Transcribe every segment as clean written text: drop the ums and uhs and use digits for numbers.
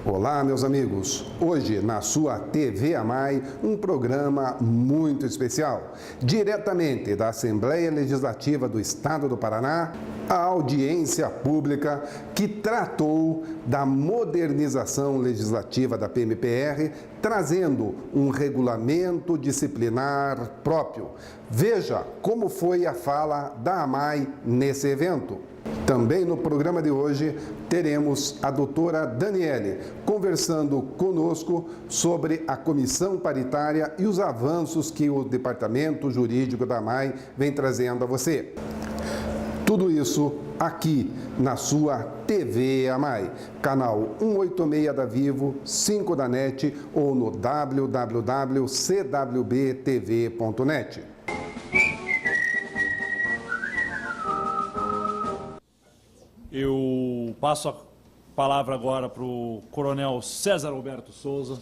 Olá, meus amigos. Hoje, na sua TV AMAI, um programa muito especial. Diretamente da Assembleia Legislativa do Estado do Paraná, a audiência pública que tratou da modernização legislativa da PMPR, trazendo um regulamento disciplinar próprio. Veja como foi a fala da AMAI nesse evento. Também no programa de hoje teremos a doutora Daniele conversando conosco sobre a comissão paritária e os avanços que o Departamento Jurídico da AMAI vem trazendo a você. Tudo isso aqui na sua TV AMAI, canal 186 da Vivo, 5 da NET ou no www.cwbtv.net. Eu passo a palavra agora para o Coronel César Alberto Souza,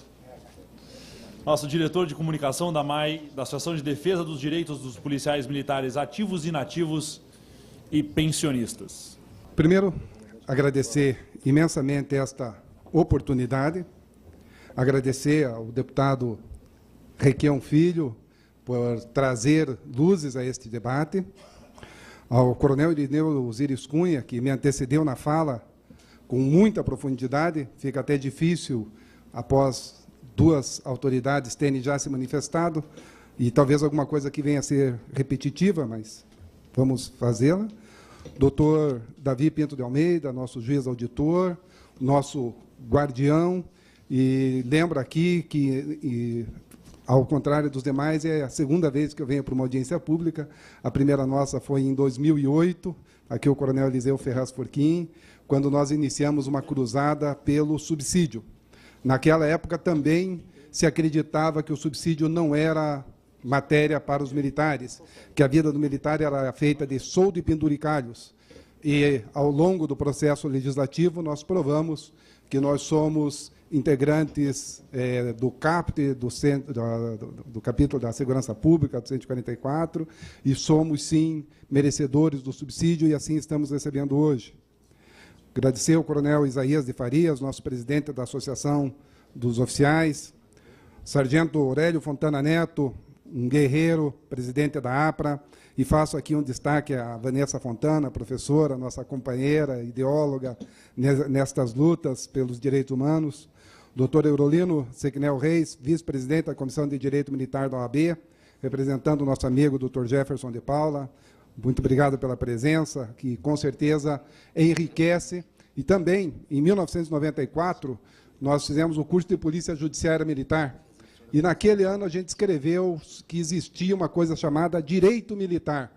nosso diretor de comunicação da AMAI, da Associação de Defesa dos Direitos dos Policiais Militares Ativos, Inativos e Pensionistas. Primeiro, agradecer imensamente esta oportunidade, agradecer ao deputado Requião Filho por trazer luzes a este debate, ao coronel Irineu Osiris Cunha, que me antecedeu na fala com muita profundidade. Fica até difícil, após duas autoridades terem já se manifestado, e talvez alguma coisa que venha a ser repetitiva, mas vamos fazê-la. Doutor Davi Pinto de Almeida, nosso juiz auditor, nosso guardião, e lembro aqui que, ao contrário dos demais, é a segunda vez que eu venho para uma audiência pública. A primeira nossa foi em 2008, aqui o coronel Eliseu Ferraz Forquim, quando nós iniciamos uma cruzada pelo subsídio. Naquela época também se acreditava que o subsídio não era matéria para os militares, que a vida do militar era feita de soldo e penduricalhos. E, ao longo do processo legislativo, nós provamos que nós somos integrantes do CAPT, do capítulo da Segurança Pública, do 144, e somos, sim, merecedores do subsídio, e assim estamos recebendo hoje. Agradecer ao coronel Isaías de Farias, nosso presidente da Associação dos Oficiais, sargento Aurélio Fontana Neto, um guerreiro, presidente da APRA, e faço aqui um destaque à Vanessa Fontana, professora, nossa companheira, ideóloga nestas lutas pelos direitos humanos, doutor Eurolino Sequinel Reis, vice-presidente da Comissão de Direito Militar da OAB, representando o nosso amigo doutor Jefferson de Paula. Muito obrigado pela presença, que com certeza enriquece. E também, em 1994, nós fizemos o curso de Polícia Judiciária Militar, e naquele ano a gente escreveu que existia uma coisa chamada direito militar.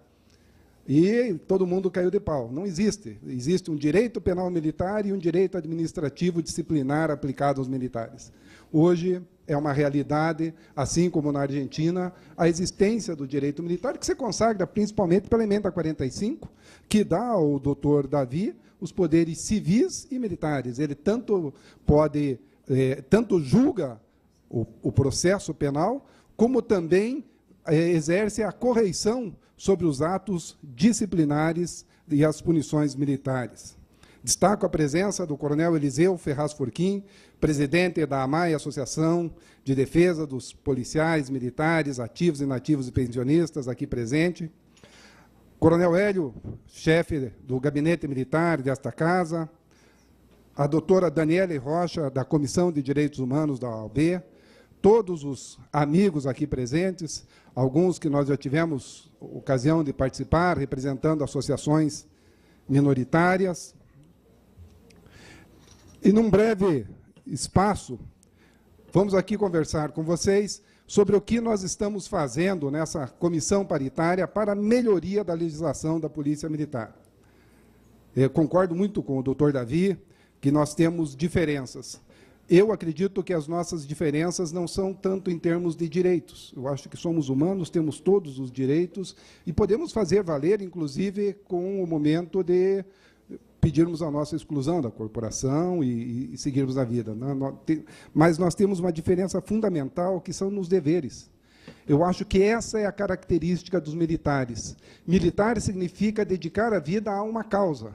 E todo mundo caiu de pau. Não existe. Existe um direito penal militar e um direito administrativo disciplinar aplicado aos militares. Hoje é uma realidade, assim como na Argentina, a existência do direito militar, que se consagra principalmente pela emenda 45, que dá ao doutor Davi os poderes civis e militares. Ele tanto julga o processo penal, como também exerce a correição sobre os atos disciplinares e as punições militares. Destaco a presença do coronel Eliseu Ferraz Forquim, presidente da AMAI, Associação de Defesa dos Policiais Militares Ativos, Inativos e Pensionistas, aqui presente. Coronel Hélio, chefe do Gabinete Militar desta casa. A doutora Daniele Rocha, da Comissão de Direitos Humanos da OAB. Todos os amigos aqui presentes, alguns que nós já tivemos ocasião de participar, representando associações minoritárias. E, num breve espaço, vamos aqui conversar com vocês sobre o que nós estamos fazendo nessa comissão paritária para a melhoria da legislação da Polícia Militar. Eu concordo muito com o doutor Davi, que nós temos diferenças. Eu acredito que as nossas diferenças não são tanto em termos de direitos. Eu acho que somos humanos, temos todos os direitos e podemos fazer valer, inclusive, com o momento de pedirmos a nossa exclusão da corporação e seguirmos a vida. Mas nós temos uma diferença fundamental, que são nos deveres. Eu acho que essa é a característica dos militares. Militar significa dedicar a vida a uma causa.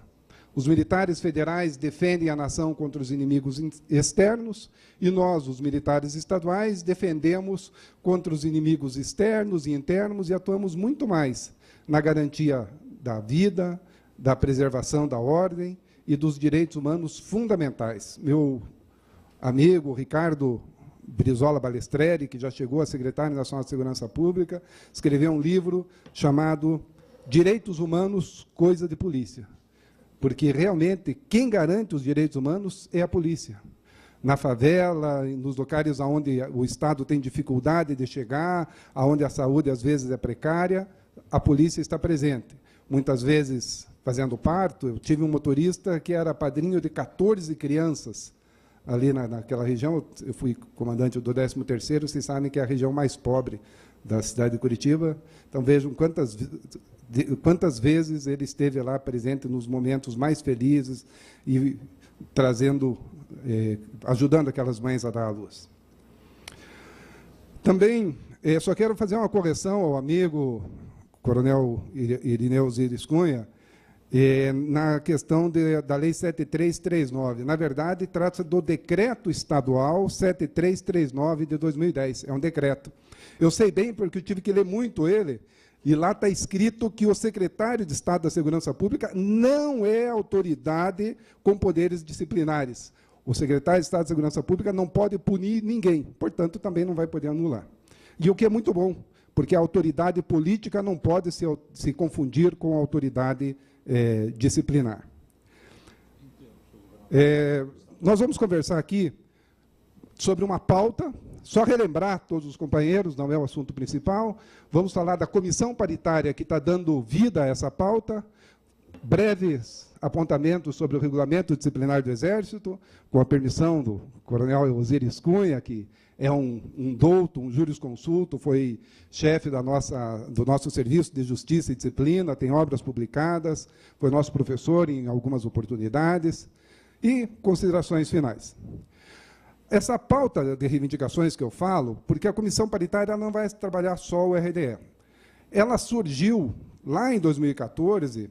Os militares federais defendem a nação contra os inimigos externos e nós, os militares estaduais, defendemos contra os inimigos externos e internos e atuamos muito mais na garantia da vida, da preservação da ordem e dos direitos humanos fundamentais. Meu amigo Ricardo Brizola Balestreri, que já chegou a secretário nacional de Segurança Pública, escreveu um livro chamado Direitos Humanos, Coisa de Polícia. Porque, realmente, quem garante os direitos humanos é a polícia. Na favela, nos locais onde o Estado tem dificuldade de chegar, onde a saúde, às vezes, é precária, a polícia está presente. Muitas vezes, fazendo parto, eu tive um motorista que era padrinho de 14 crianças ali naquela região. Eu fui comandante do 13º, vocês sabem que é a região mais pobre da cidade de Curitiba. Então, vejam quantas vezes ele esteve lá presente nos momentos mais felizes e trazendo, ajudando aquelas mães a dar à luz. Também, só quero fazer uma correção ao amigo Coronel Irineu Osiris Cunha, na questão da Lei 7339. Na verdade, trata-se do Decreto Estadual 7339 de 2010. É um decreto. Eu sei bem, porque eu tive que ler muito ele, e lá está escrito que o secretário de Estado da Segurança Pública não é autoridade com poderes disciplinares. O secretário de Estado da Segurança Pública não pode punir ninguém, portanto, também não vai poder anular. E o que é muito bom, porque a autoridade política não pode se confundir com a autoridade disciplinar. Nós vamos conversar aqui sobre uma pauta. Só relembrar todos os companheiros, não é o assunto principal. Vamos falar da comissão paritária que está dando vida a essa pauta. Breves apontamentos sobre o regulamento disciplinar do Exército, com a permissão do coronel Osiris Cunha, que é um douto, um jurisconsulto, foi chefe do nosso Serviço de Justiça e Disciplina, tem obras publicadas, foi nosso professor em algumas oportunidades. E considerações finais. Essa pauta de reivindicações que eu falo, porque a comissão paritária não vai trabalhar só o RDE. Ela surgiu lá em 2014,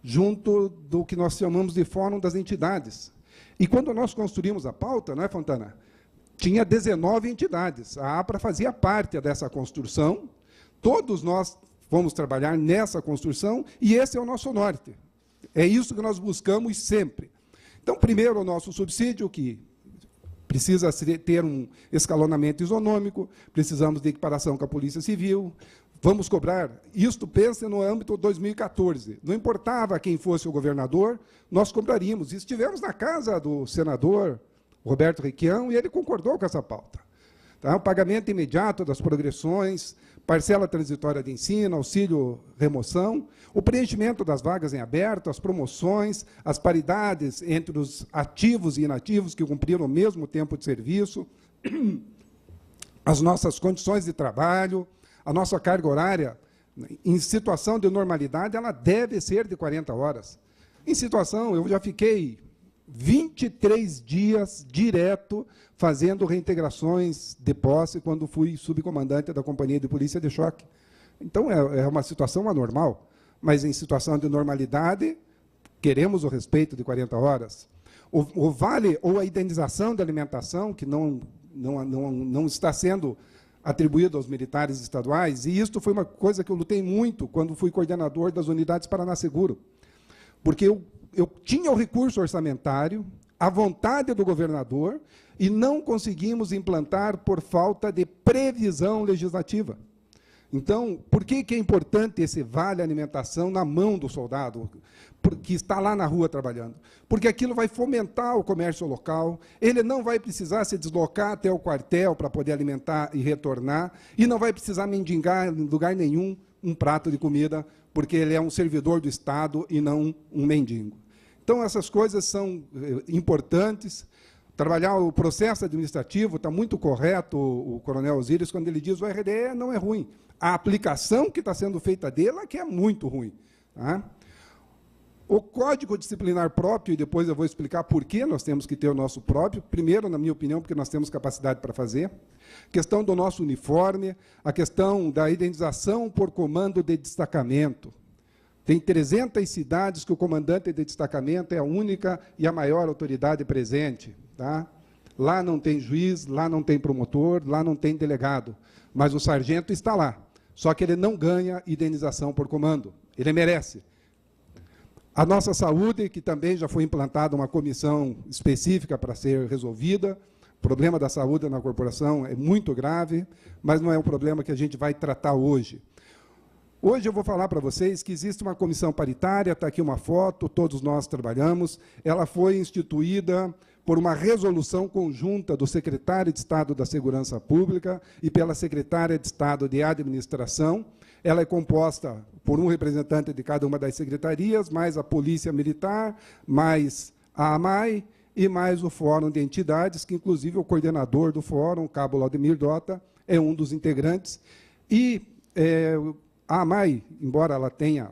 junto do que nós chamamos de Fórum das Entidades. E quando nós construímos a pauta, não é, Fontana? Tinha 19 entidades. A APRA fazia parte dessa construção. Todos nós fomos trabalhar nessa construção, e esse é o nosso norte. É isso que nós buscamos sempre. Então, primeiro, o nosso subsídio, que precisa ter um escalonamento isonômico, precisamos de equiparação com a Polícia Civil, vamos cobrar, isto pense no âmbito de 2014, não importava quem fosse o governador, nós cobraríamos. E estivemos na casa do senador Roberto Requião e ele concordou com essa pauta. Tá? O pagamento imediato das progressões, parcela transitória de ensino, auxílio remoção, o preenchimento das vagas em aberto, as promoções, as paridades entre os ativos e inativos que cumpriram o mesmo tempo de serviço, as nossas condições de trabalho, a nossa carga horária, em situação de normalidade, ela deve ser de 40 horas. Em situação, eu já fiquei 23 dias direto fazendo reintegrações de posse quando fui subcomandante da Companhia de Polícia de Choque. Então, é uma situação anormal, mas em situação de normalidade, queremos o respeito de 40 horas. O vale ou a indenização de alimentação, que não está sendo atribuído aos militares estaduais, e isto foi uma coisa que eu lutei muito quando fui coordenador das unidades Paraná Seguro, porque eu tinha o recurso orçamentário, a vontade do governador, e não conseguimos implantar por falta de previsão legislativa. Então, por que é importante esse vale alimentação na mão do soldado, que está lá na rua trabalhando? Porque aquilo vai fomentar o comércio local, ele não vai precisar se deslocar até o quartel para poder alimentar e retornar, e não vai precisar mendigar em lugar nenhum um prato de comida, porque ele é um servidor do Estado e não um mendigo. Então, essas coisas são importantes. Trabalhar o processo administrativo, está muito correto o coronel Osiris, quando ele diz que o RDE não é ruim. A aplicação que está sendo feita dele é que é muito ruim. Tá? O Código Disciplinar próprio, e depois eu vou explicar por que nós temos que ter o nosso próprio, primeiro, na minha opinião, porque nós temos capacidade para fazer, questão do nosso uniforme, a questão da indenização por comando de destacamento. Tem 300 cidades que o comandante de destacamento é a única e a maior autoridade presente. Tá? Lá não tem juiz, lá não tem promotor, lá não tem delegado. Mas o sargento está lá. Só que ele não ganha indenização por comando. Ele merece. A nossa saúde, que também já foi implantada uma comissão específica para ser resolvida. O problema da saúde na corporação é muito grave, mas não é um problema que a gente vai tratar hoje. Hoje eu vou falar para vocês que existe uma comissão paritária, está aqui uma foto, todos nós trabalhamos. Ela foi instituída por uma resolução conjunta do secretário de Estado da Segurança Pública e pela secretária de Estado de Administração. Ela é composta por um representante de cada uma das secretarias, mais a Polícia Militar, mais a AMAI e mais o Fórum de Entidades, que, inclusive, o coordenador do Fórum, o Cabo Laudemir Dota, é um dos integrantes. E a AMAI, embora ela tenha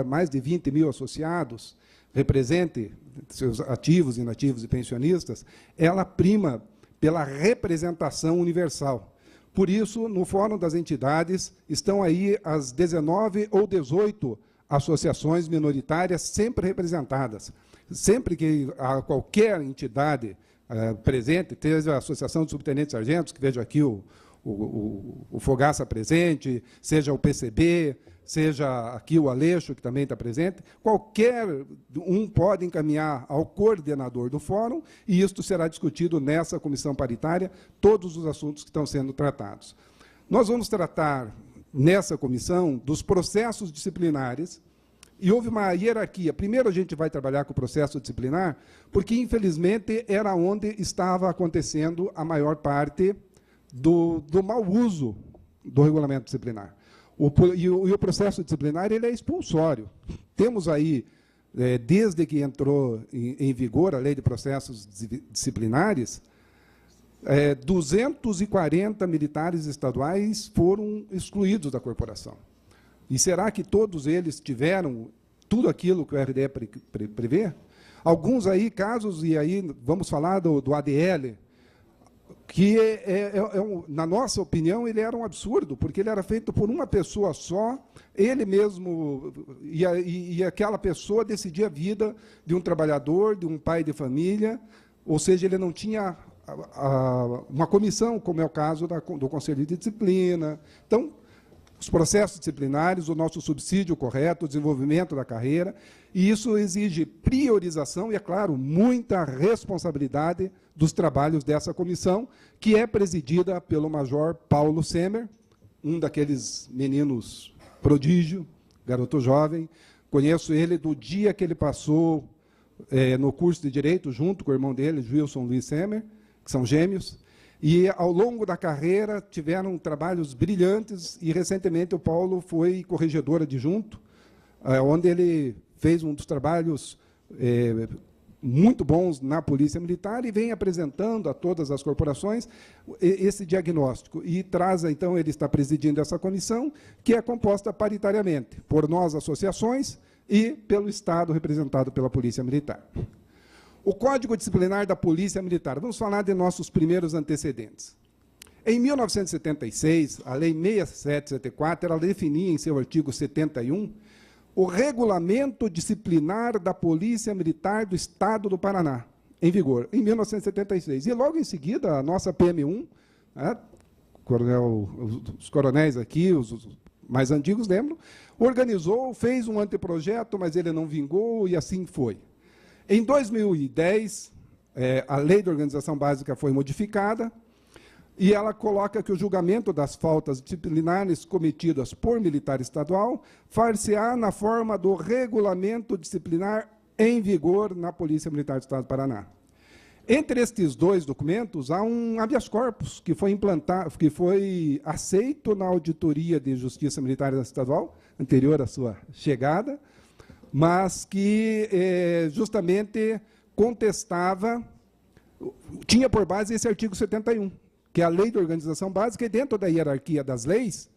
mais de 20 mil associados, represente seus ativos, inativos e pensionistas, ela prima pela representação universal. Por isso, no Fórum das Entidades, estão aí as 19 ou 18 associações minoritárias sempre representadas. Sempre que há qualquer entidade presente, seja a Associação de Subtenentes Sargentos, que vejo aqui o Fogaça presente, seja o PCB, seja aqui o Aleixo, que também está presente, qualquer um pode encaminhar ao coordenador do fórum, e isto será discutido nessa comissão paritária, todos os assuntos que estão sendo tratados. Nós vamos tratar, nessa comissão, dos processos disciplinares, e houve uma hierarquia. Primeiro, a gente vai trabalhar com o processo disciplinar, porque, infelizmente, era onde estava acontecendo a maior parte do mau uso do regulamento disciplinar. E o processo disciplinar ele é expulsório. Temos aí, desde que entrou em vigor a Lei de Processos Disciplinares, 240 militares estaduais foram excluídos da corporação. E será que todos eles tiveram tudo aquilo que o RDE prevê? Alguns aí, casos, e aí vamos falar do ADL, que, na nossa opinião, ele era um absurdo, porque ele era feito por uma pessoa só, ele mesmo, e aquela pessoa decidia a vida de um trabalhador, de um pai de família, ou seja, ele não tinha uma comissão, como é o caso do Conselho de Disciplina. Então, os processos disciplinares, o nosso subsídio correto, o desenvolvimento da carreira, e isso exige priorização e, é claro, muita responsabilidade dos trabalhos dessa comissão, que é presidida pelo Major Paulo Semer, um daqueles meninos prodígio, garoto jovem. Conheço ele do dia que ele passou no curso de Direito, junto com o irmão dele, Wilson Luiz Semer, que são gêmeos, e, ao longo da carreira, tiveram trabalhos brilhantes, e, recentemente, o Paulo foi corregedor adjunto, onde ele fez um dos trabalhos muito bons na Polícia Militar e vem apresentando a todas as corporações esse diagnóstico. E traz, então, ele está presidindo essa comissão, que é composta paritariamente por nós, associações, e pelo Estado, representado pela Polícia Militar. O Código Disciplinar da Polícia Militar. Vamos falar de nossos primeiros antecedentes. Em 1976, a Lei 6774, ela definia, em seu artigo 71, o regulamento disciplinar da Polícia Militar do Estado do Paraná, em vigor, em 1976. E, logo em seguida, a nossa PM1, os coronéis aqui, os mais antigos lembram, organizou, fez um anteprojeto, mas ele não vingou, e assim foi. Em 2010, a Lei de Organização Básica foi modificada, e ela coloca que o julgamento das faltas disciplinares cometidas por militar estadual far-se-á na forma do regulamento disciplinar em vigor na Polícia Militar do Estado do Paraná. Entre estes dois documentos, há um habeas corpus que foi implantado, que foi aceito na Auditoria de Justiça Militar Estadual, anterior à sua chegada, mas que justamente contestava, tinha por base esse artigo 71, que é a Lei de Organização Básica, e dentro da hierarquia das leis,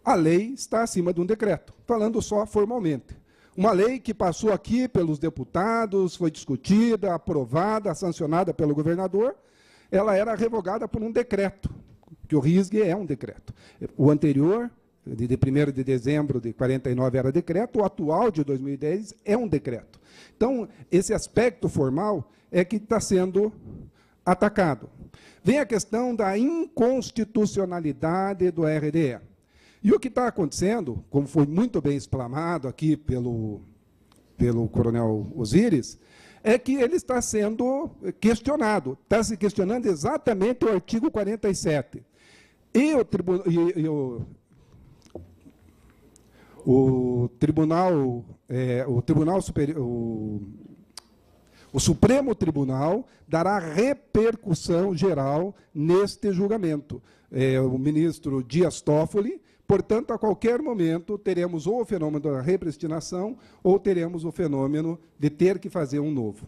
a lei está acima de um decreto, falando só formalmente. Uma lei que passou aqui pelos deputados, foi discutida, aprovada, sancionada pelo governador, ela era revogada por um decreto, que o RISG é um decreto. O anterior de 1º de dezembro de 49 era decreto, o atual de 2010 é um decreto. Então, esse aspecto formal é que está sendo atacado. Vem a questão da inconstitucionalidade do RDE. E o que está acontecendo, como foi muito bem explanado aqui pelo coronel Osiris, é que ele está sendo questionado. Está se questionando exatamente o artigo 47. E o Supremo Tribunal dará repercussão geral neste julgamento. O ministro Dias Toffoli, portanto, a qualquer momento, teremos ou o fenômeno da repristinação ou teremos o fenômeno de ter que fazer um novo.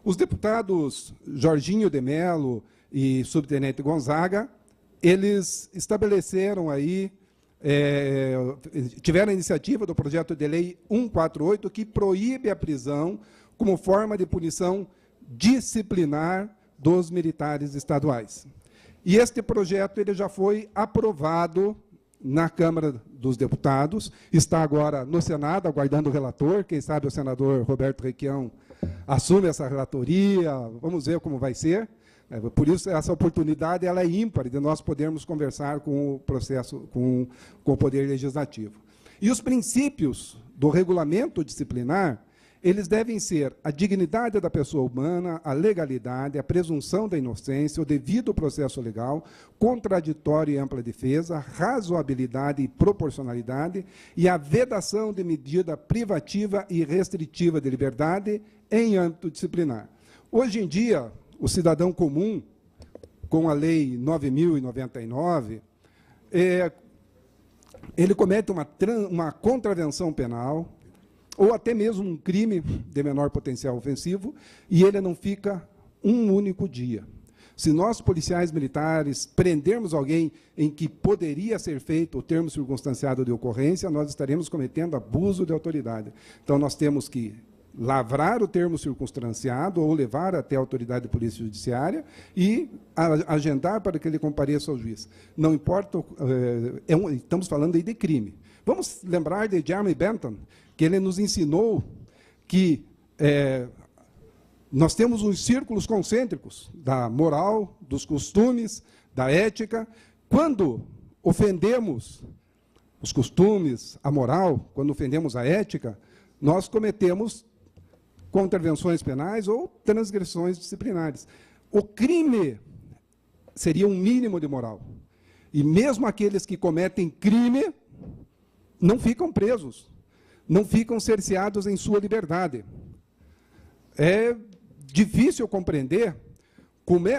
Os deputados Jorginho de Mello e subtenente Gonzaga, eles estabeleceram aí, tiveram a iniciativa do projeto de lei 148, que proíbe a prisão como forma de punição disciplinar dos militares estaduais. E este projeto ele já foi aprovado na Câmara dos Deputados, está agora no Senado, aguardando o relator, quem sabe o senador Roberto Requião assume essa relatoria, vamos ver como vai ser. Por isso, essa oportunidade ela é ímpar de nós podermos conversar com o processo, com o Poder Legislativo. E os princípios do regulamento disciplinar, eles devem ser a dignidade da pessoa humana, a legalidade, a presunção da inocência, o devido processo legal, contraditório e ampla defesa, razoabilidade e proporcionalidade e a vedação de medida privativa e restritiva de liberdade em âmbito disciplinar. Hoje em dia, o cidadão comum, com a Lei 9.099, ele comete uma contravenção penal, ou até mesmo um crime de menor potencial ofensivo, e ele não fica um único dia. Se nós, policiais militares, prendermos alguém em que poderia ser feito o termo circunstanciado de ocorrência, nós estaremos cometendo abuso de autoridade. Então, nós temos que lavrar o termo circunstanciado ou levar até a autoridade de polícia judiciária e agendar para que ele compareça ao juiz. Não importa, estamos falando aí de crime. Vamos lembrar de Jeremy Bentham, que ele nos ensinou que nós temos os círculos concêntricos da moral, dos costumes, da ética. Quando ofendemos os costumes, a moral, quando ofendemos a ética, nós cometemos contravenções penais ou transgressões disciplinares. O crime seria um mínimo de moral. E mesmo aqueles que cometem crime não ficam presos, não ficam cerceados em sua liberdade. É difícil compreender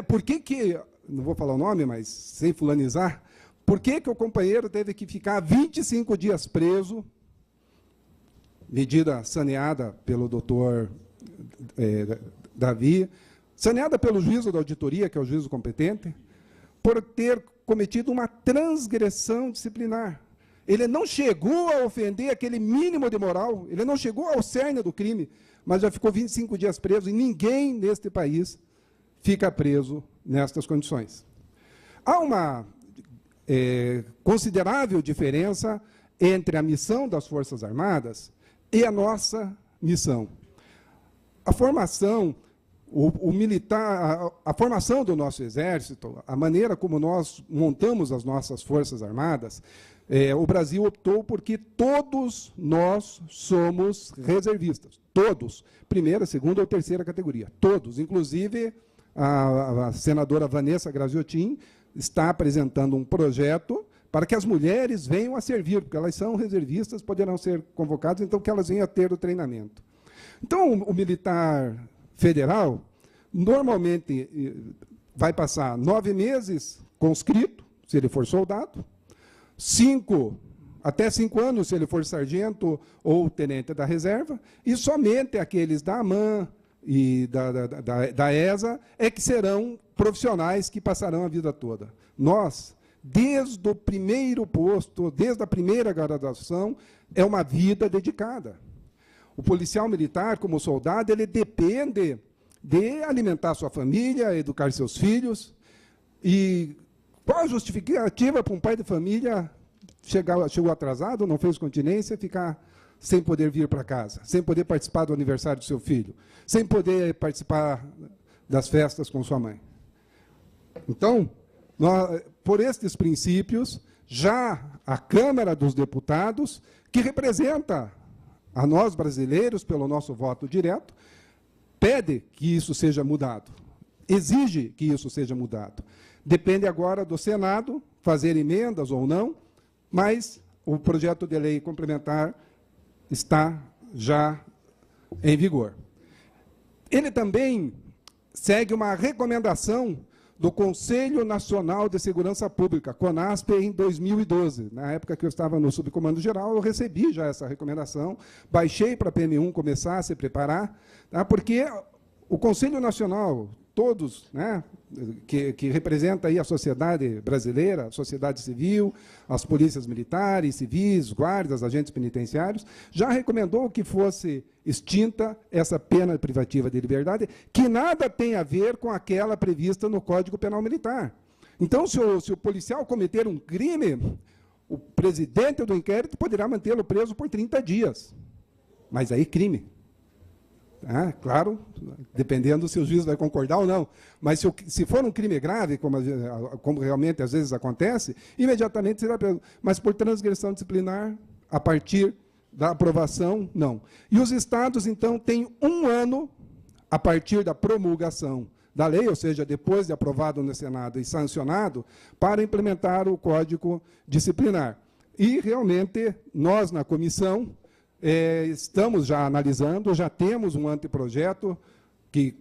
por que, não vou falar o nome, mas sem fulanizar, por que o companheiro teve que ficar 25 dias preso, medida saneada pelo doutor Davi, saneada pelo juízo da auditoria, que é o juízo competente, por ter cometido uma transgressão disciplinar. Ele não chegou a ofender aquele mínimo de moral, ele não chegou ao cerne do crime, mas já ficou 25 dias preso, e ninguém neste país fica preso nestas condições. Há uma considerável diferença entre a missão das Forças Armadas e a nossa missão. A formação, a formação do nosso Exército, a maneira como nós montamos as nossas Forças Armadas, o Brasil optou porque todos nós somos reservistas, todos, primeira, segunda ou terceira categoria, todos, inclusive a senadora Vanessa Graziotin está apresentando um projeto para que as mulheres venham a servir, porque elas são reservistas, poderão ser convocadas, então que elas venham a ter o treinamento. Então, o militar federal, normalmente, vai passar 9 meses conscrito, se ele for soldado, até 5 anos, se ele for sargento ou tenente da reserva, e somente aqueles da AMAN e da ESA é que serão profissionais que passarão a vida toda. Nós, desde o primeiro posto, desde a primeira graduação, é uma vida dedicada. O policial militar, como soldado, ele depende de alimentar sua família, educar seus filhos. E qual a justificativa para um pai de família chegou atrasado, não fez continência, ficar sem poder vir para casa, sem poder participar do aniversário do seu filho, sem poder participar das festas com sua mãe. Então, por estes princípios, já a Câmara dos Deputados, que representa a nós brasileiros pelo nosso voto direto, pede que isso seja mudado, exige que isso seja mudado. Depende agora do Senado fazer emendas ou não, mas o projeto de lei complementar está já em vigor. Ele também segue uma recomendação do Conselho Nacional de Segurança Pública, CONASP, em 2012. Na época que eu estava no Subcomando Geral, eu recebi já essa recomendação, baixei para a PM1 começar a se preparar, tá? Porque o Conselho Nacional, todos, né, que representa aí a sociedade brasileira, a sociedade civil, as polícias militares, civis, guardas, agentes penitenciários, já recomendou que fosse extinta essa pena privativa de liberdade, que nada tem a ver com aquela prevista no Código Penal Militar. Então, se o policial cometer um crime, o presidente do inquérito poderá mantê-lo preso por 30 dias. Mas aí, crime. Claro, dependendo se o juiz vai concordar ou não. Mas se for um crime grave, como realmente às vezes acontece, imediatamente será preso. Mas por transgressão disciplinar, a partir da aprovação, não. E os estados, então, têm 1 ano, a partir da promulgação da lei, ou seja, depois de aprovado no Senado e sancionado, para implementar o Código Disciplinar. E, realmente, nós, na comissão, estamos já analisando, já temos um anteprojeto que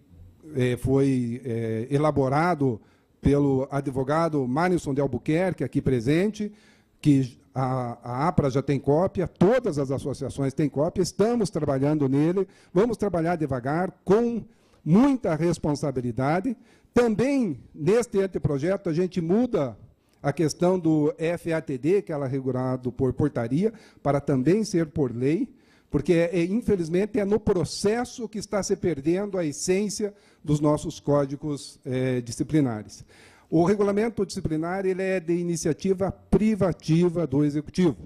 foi elaborado pelo advogado Manilson de Albuquerque, aqui presente, que a APRA já tem cópia, todas as associações têm cópia, estamos trabalhando nele, vamos trabalhar devagar, com muita responsabilidade. Também, neste anteprojeto, a gente muda a questão do FATD, que ela é regulado por portaria, para também ser por lei, porque, infelizmente, é no processo que está se perdendo a essência dos nossos códigos disciplinares. O regulamento disciplinar ele é de iniciativa privativa do Executivo.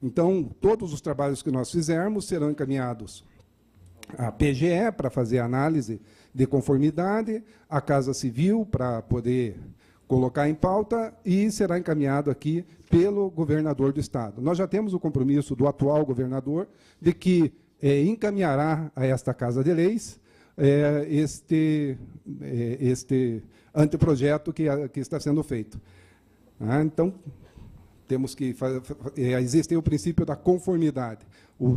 Então, todos os trabalhos que nós fizermos serão encaminhados à PGE, para fazer análise de conformidade, à Casa Civil, para poder colocar em pauta, e será encaminhado aqui pelo governador do Estado. Nós já temos o compromisso do atual governador de que encaminhará a esta Casa de Leis este anteprojeto que está sendo feito. Então, temos que existe o princípio da conformidade.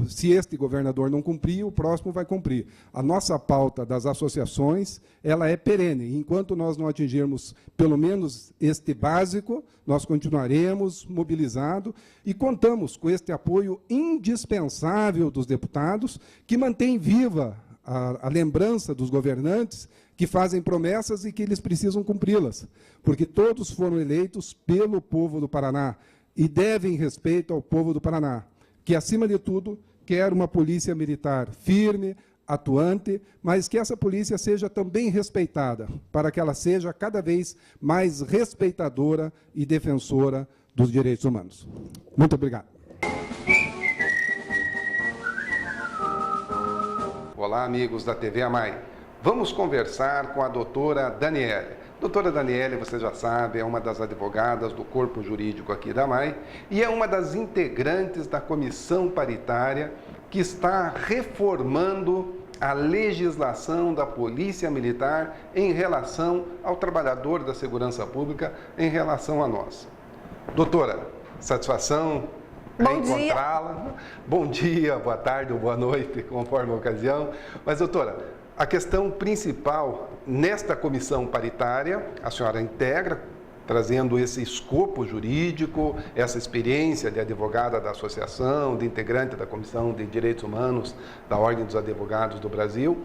Se este governador não cumprir, o próximo vai cumprir. A nossa pauta das associações, ela é perene. Enquanto nós não atingirmos pelo menos este básico, nós continuaremos mobilizados e contamos com este apoio indispensável dos deputados, que mantém viva a lembrança dos governantes que fazem promessas e que eles precisam cumpri-las, porque todos foram eleitos pelo povo do Paraná e devem respeito ao povo do Paraná, que, acima de tudo, quer uma polícia militar firme, atuante, mas que essa polícia seja também respeitada, para que ela seja cada vez mais respeitadora e defensora dos direitos humanos. Muito obrigado. Olá, amigos da TV AMAI. Vamos conversar com a doutora Daniele. Doutora Daniele, você já sabe, é uma das advogadas do corpo jurídico aqui da AMAI e é uma das integrantes da comissão paritária que está reformando a legislação da Polícia Militar em relação ao trabalhador da segurança pública, em relação a nós. Doutora, satisfação reencontrá-la. Bom dia, boa tarde ou boa noite, conforme a ocasião. Mas, doutora, a questão principal nesta comissão paritária, a senhora integra, trazendo esse escopo jurídico, essa experiência de advogada da associação, de integrante da Comissão de Direitos Humanos da Ordem dos Advogados do Brasil.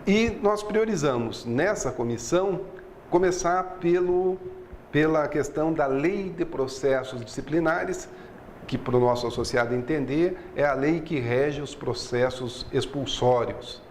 E nós priorizamos nessa comissão começar pela questão da Lei de Processos Disciplinares, que, para o nosso associado entender, é a lei que rege os processos expulsórios.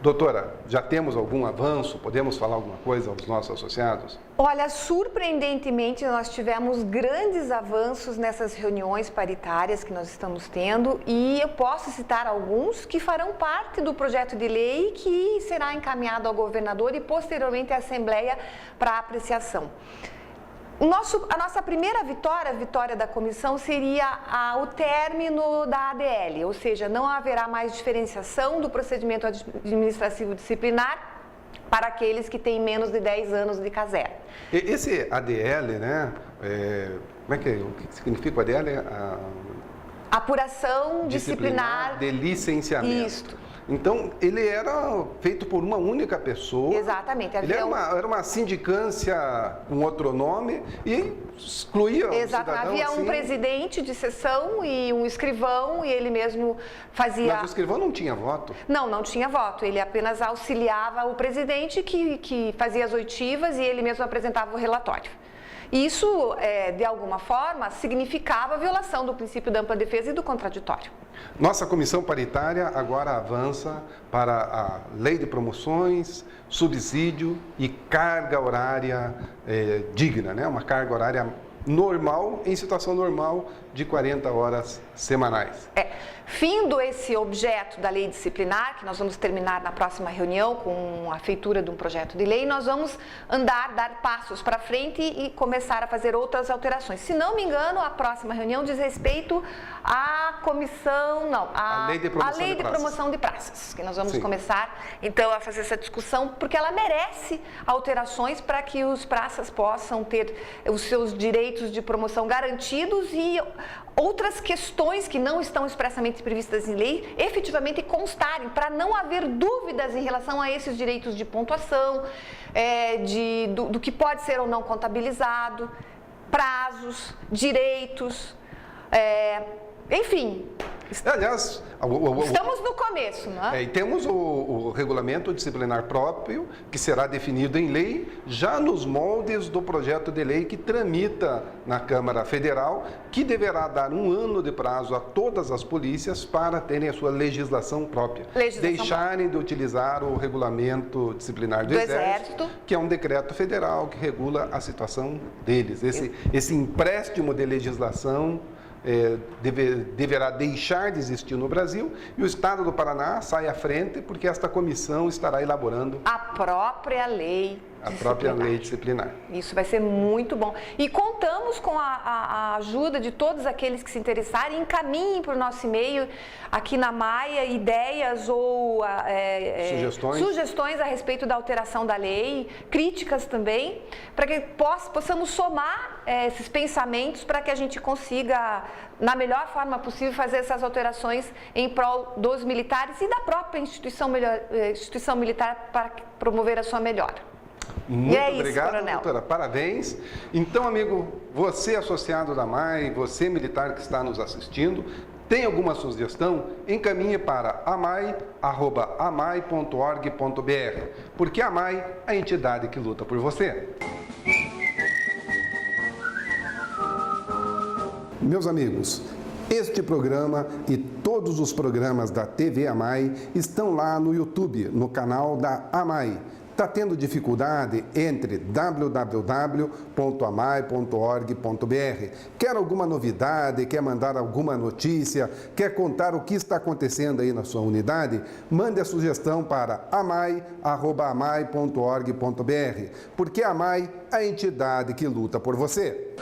Doutora, já temos algum avanço? Podemos falar alguma coisa aos nossos associados? Olha, surpreendentemente, nós tivemos grandes avanços nessas reuniões paritárias que nós estamos tendo e eu posso citar alguns que farão parte do projeto de lei que será encaminhado ao governador e posteriormente à Assembleia para apreciação. A nossa primeira vitória, a vitória da comissão, seria o término da ADL, ou seja, não haverá mais diferenciação do procedimento administrativo disciplinar para aqueles que têm menos de 10 anos de CASER. Esse ADL, né? O que significa o ADL? Apuração disciplinar de licenciamento. Isto. Então, ele era feito por uma única pessoa. Exatamente. Ele era uma sindicância com outro nome e excluía o cidadão. Havia um presidente de sessão e um escrivão e ele mesmo fazia... Mas o escrivão não tinha voto? Não tinha voto. Ele apenas auxiliava o presidente que fazia as oitivas e ele mesmo apresentava o relatório. Isso, de alguma forma, significava a violação do princípio da ampla defesa e do contraditório. Nossa comissão paritária agora avança para a lei de promoções, subsídio e carga horária digna, né? Uma carga horária normal, em situação normal, de 40 horas semanais. Findo esse objeto da lei disciplinar, que nós vamos terminar na próxima reunião com a feitura de um projeto de lei, nós vamos dar passos para frente e começar a fazer outras alterações. Se não me engano, a próxima reunião diz respeito à comissão, a lei de promoção de praças, que nós vamos começar então a fazer essa discussão, porque ela merece alterações para que os praças possam ter os seus direitos de promoção garantidos e outras questões que não estão expressamente previstas em lei efetivamente constarem, para não haver dúvidas em relação a esses direitos de pontuação, do que pode ser ou não contabilizado, prazos, direitos, enfim. Aliás, estamos no começo, né? E temos o regulamento disciplinar próprio, que será definido em lei, já nos moldes do projeto de lei que tramita na Câmara Federal, que deverá dar 1 ano de prazo a todas as polícias para terem a sua legislação própria. Deixarem de utilizar o regulamento disciplinar do Exército, que é um decreto federal que regula a situação deles. Esse empréstimo de legislação deverá deixar de existir no Brasil e o Estado do Paraná sai à frente porque esta comissão estará elaborando a própria lei disciplinar. Isso vai ser muito bom. E contamos com a ajuda de todos aqueles que se interessarem, encaminhem para o nosso e-mail aqui na Maia ideias ou sugestões a respeito da alteração da lei, críticas também, para que possamos somar esses pensamentos para que a gente consiga, na melhor forma possível, fazer essas alterações em prol dos militares e da própria instituição militar para promover a sua melhora. Muito obrigado, doutora. Parabéns. Então, amigo, você associado da AMAI, você militar que está nos assistindo, tem alguma sugestão? Encaminhe para amai@amai.org.br, porque a AMAI é a entidade que luta por você. Meus amigos, este programa e todos os programas da TV AMAI estão lá no YouTube, no canal da AMAI. Está tendo dificuldade? Entre www.amai.org.br. Quer alguma novidade? Quer mandar alguma notícia? Quer contar o que está acontecendo aí na sua unidade? Mande a sugestão para amai@amai.org.br, porque a AMAI é a entidade que luta por você.